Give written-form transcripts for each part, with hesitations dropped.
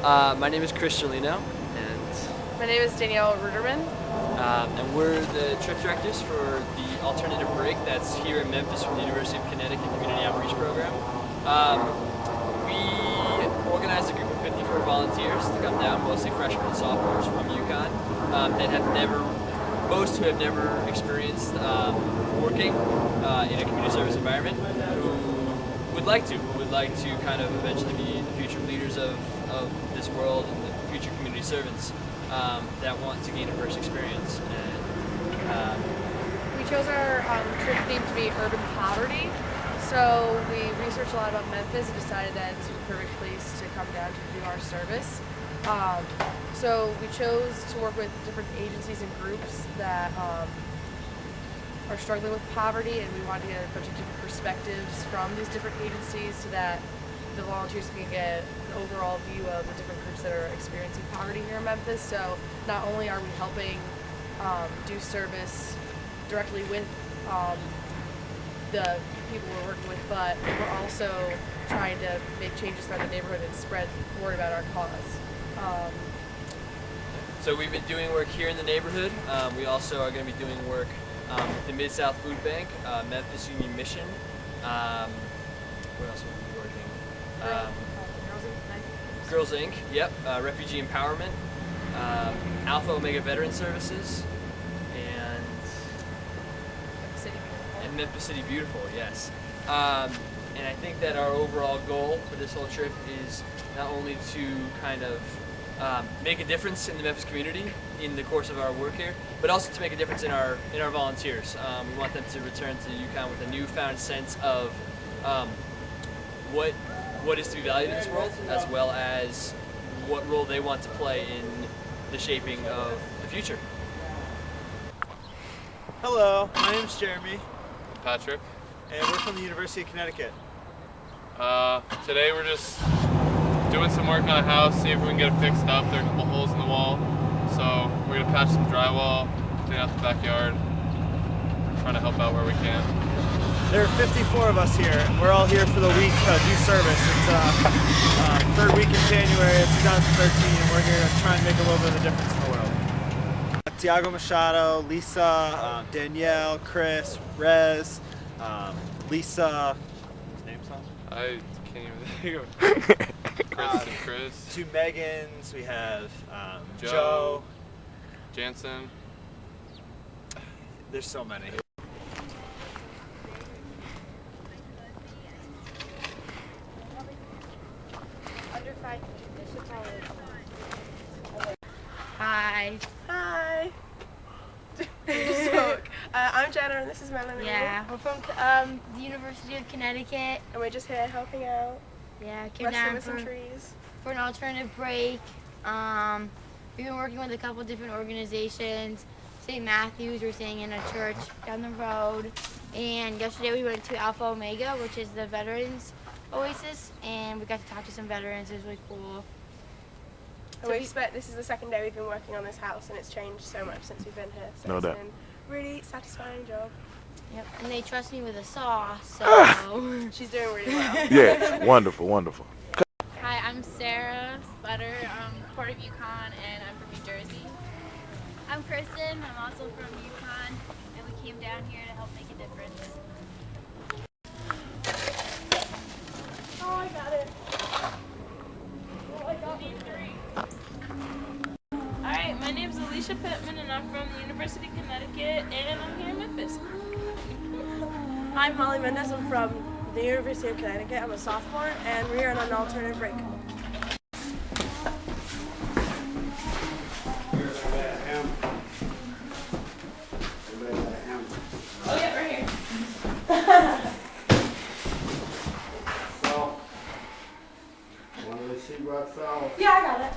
My name is Chris Jolino, and my name is Danielle Ruderman. And we're the trip directors for the alternative break that's here in Memphis from the University of Connecticut Community Outreach Program. We organized a group of 54 volunteers to come down, mostly freshmen and sophomores from UConn that have most who have never experienced working in a community service environment, who would like to kind of eventually be the future leaders of this world and the future community servants that want to gain a first experience. And we chose our trip theme to be urban poverty. So we researched a lot about Memphis and decided that it's the perfect place to come down to do our service. So we chose to work with different agencies and groups that are struggling with poverty, and we wanted to get a bunch of different perspectives from these different agencies so that the volunteers can get an overall view of the different groups that are experiencing poverty here in Memphis. So not only are we helping do service directly with the people we're working with, but we're also trying to make changes throughout the neighborhood and spread word about our cause. So we've been doing work here in the neighborhood. We also are going to be doing work with the Mid-South Food Bank, Memphis Union Mission. Where else will we be working? Girls Inc. Yep. Refugee Empowerment, Alpha Omega Veteran Services, and Memphis City Beautiful. Yes. And I think that our overall goal for this whole trip is not only to kind of make a difference in the Memphis community in the course of our work here, but also to make a difference in our volunteers. We want them to return to UConn with a newfound sense of what is to be valued in this world, as well as what role they want to play in the shaping of the future. Hello, my name is Jeremy. Patrick. And we're from the University of Connecticut. Today we're just doing some work on a house, see if we can get it fixed up. There are a couple holes in the wall, so we're gonna patch some drywall, clean out the backyard, trying to help out where we can. There are 54 of us here. We're all here for the week do service. It's third week in January of 2013, and we're here to try and make a little bit of a difference in the world. Tiago Machado, Lisa, Danielle, Chris, Rez, Lisa. His name song? I can't even think of it. Chris and Chris. Two Megans. We have Joe. Jansen. There's so many. Hi. Hi. Just talk. I'm Jenna and this is Melanie. Yeah, we're from the University of Connecticut. And we're just here helping out. Yeah, came Wrestling down with some trees. for an alternative break. We've been working with a couple different organizations. St. Matthew's, we're staying in a church down the road. And yesterday we went to Alpha Omega, which is the Veterans Oasis, and we got to talk to some veterans. It was really cool. And this is the second day we've been working on this house, and it's changed so much since we've been here. So No it's doubt. been a really satisfying job. Yep, and they trust me with a saw, so. She's doing really well. Yeah, wonderful, wonderful. Hi, I'm Sarah Butter. I'm part of UConn, and I'm from New Jersey. I'm Kristen. I'm also from UConn, and we came down here to help make a difference. Oh, I got it. Alright, my name's Alicia Pittman, and I'm from the University of Connecticut, and I'm here in Memphis. I'm Molly Mendez. I'm from the University of Connecticut. I'm a sophomore, and we're here on an alternative break. Oh yeah, right here. So, one of the sheetrock cells. Yeah, I got it.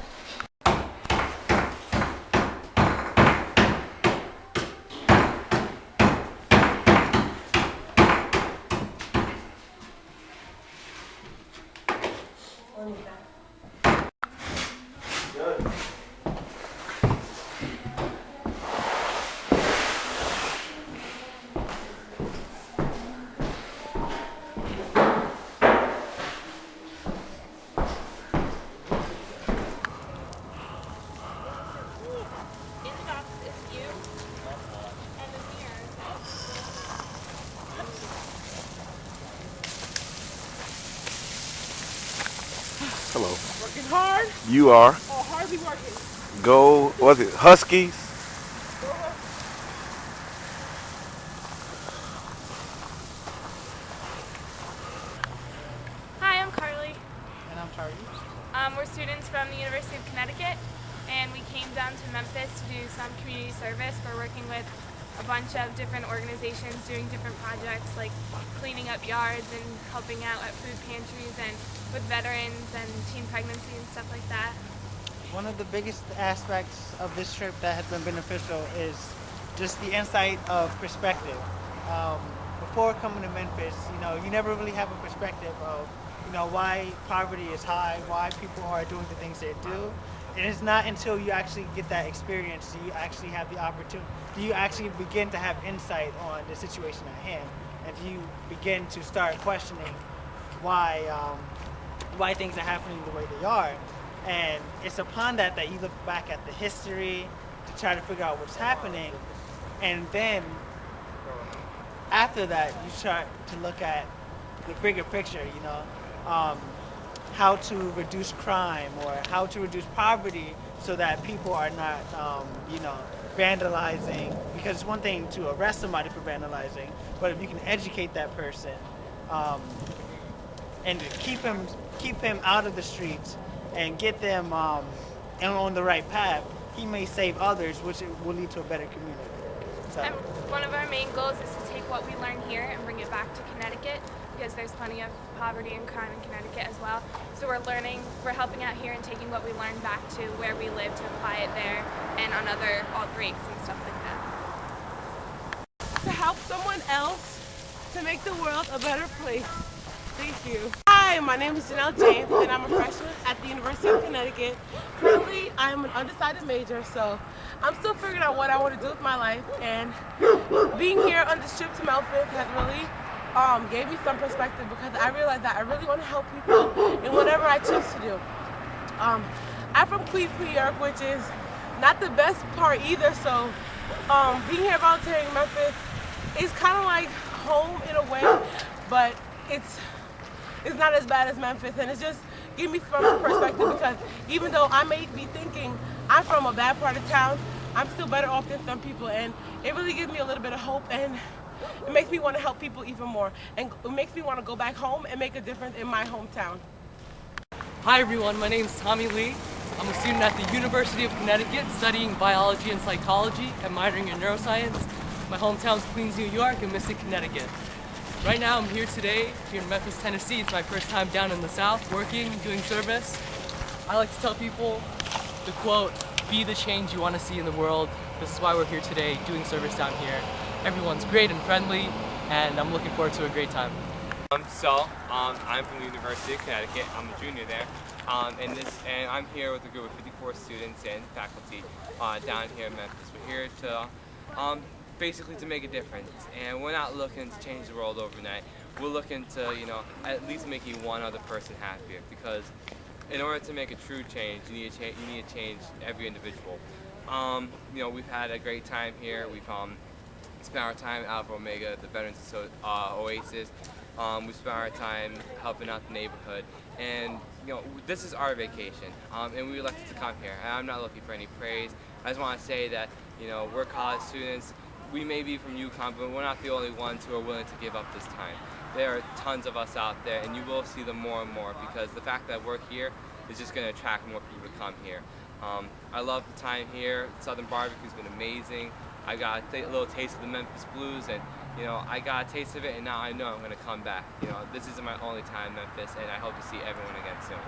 Good. Working hard You are. or hardly working? Go, what's it, Huskies? Hi, I'm Carly. And I'm Charlie. We're students from the University of Connecticut, and we came down to Memphis to do some community service. We're working with a bunch of different organizations doing different projects like cleaning up yards and helping out at food pantries and with veterans and teen pregnancy and stuff like that. One of the biggest aspects of this trip that has been beneficial is just the insight of perspective. Before coming to Memphis, you never really have a perspective of, why poverty is high, why people are doing the things they do. And it's not until you actually get that experience do you actually have the opportunity, do you actually begin to have insight on the situation at hand, and do you begin to start questioning why things are happening the way they are. And it's upon that you look back at the history to try to figure out what's happening, and then after that you start to look at the bigger picture, how to reduce crime or how to reduce poverty so that people are not, vandalizing. Because it's one thing to arrest somebody for vandalizing, but if you can educate that person and keep him out of the streets and get them on the right path, he may save others, which will lead to a better community. So. And one of our main goals is to take what we learn here and bring it back to Connecticut, because there's plenty of poverty and crime in Connecticut as well. So we're helping out here and taking what we learned back to where we live to apply it there and on other breaks and stuff like that. To help someone else to make the world a better place. Thank you. Hi, my name is Janelle James, and I'm a freshman at the University of Connecticut. Currently, I'm an undecided major, so I'm still figuring out what I want to do with my life. And being here on this trip to Memphis has really gave me some perspective, because I realized that I really want to help people in whatever I choose to do. I'm from Queens, New York, which is not the best part either, so being here volunteering in Memphis is kind of like home in a way, but it's not as bad as Memphis, and it's just give me some perspective, because even though I may be thinking I'm from a bad part of town, I'm still better off than some people, and it really gives me a little bit of hope, and it makes me want to help people even more, and it makes me want to go back home and make a difference in my hometown. Hi everyone, my name is Tommy Lee. I'm a student at the University of Connecticut studying biology and psychology and minoring in neuroscience. My hometown is Queens, New York, and Mystic, Connecticut. Right now I'm here today, here in Memphis, Tennessee. It's my first time down in the South, working, doing service. I like to tell people the quote, "Be the change you want to see in the world." This is why we're here today, doing service down here. Everyone's great and friendly, and I'm looking forward to a great time. I'm from the University of Connecticut. I'm a junior there, and I'm here with a group of 54 students and faculty down here in Memphis. We're here to basically to make a difference, and we're not looking to change the world overnight. We're looking to, at least making one other person happier, because in order to make a true change, you need to change every individual. We've had a great time here. We've spent our time at Omega, the Veterans Oasis. We spent our time helping out the neighborhood, and this is our vacation, and we elected to come here. And I'm not looking for any praise. I just want to say that we're college students. We may be from UConn, but we're not the only ones who are willing to give up this time. There are tons of us out there, and you will see them more and more, because the fact that we're here is just going to attract more people to come here. I love the time here. Southern barbecue's been amazing. I got a little taste of the Memphis blues, and I got a taste of it, and now I know I'm going to come back. This isn't my only time in Memphis, and I hope to see everyone again soon.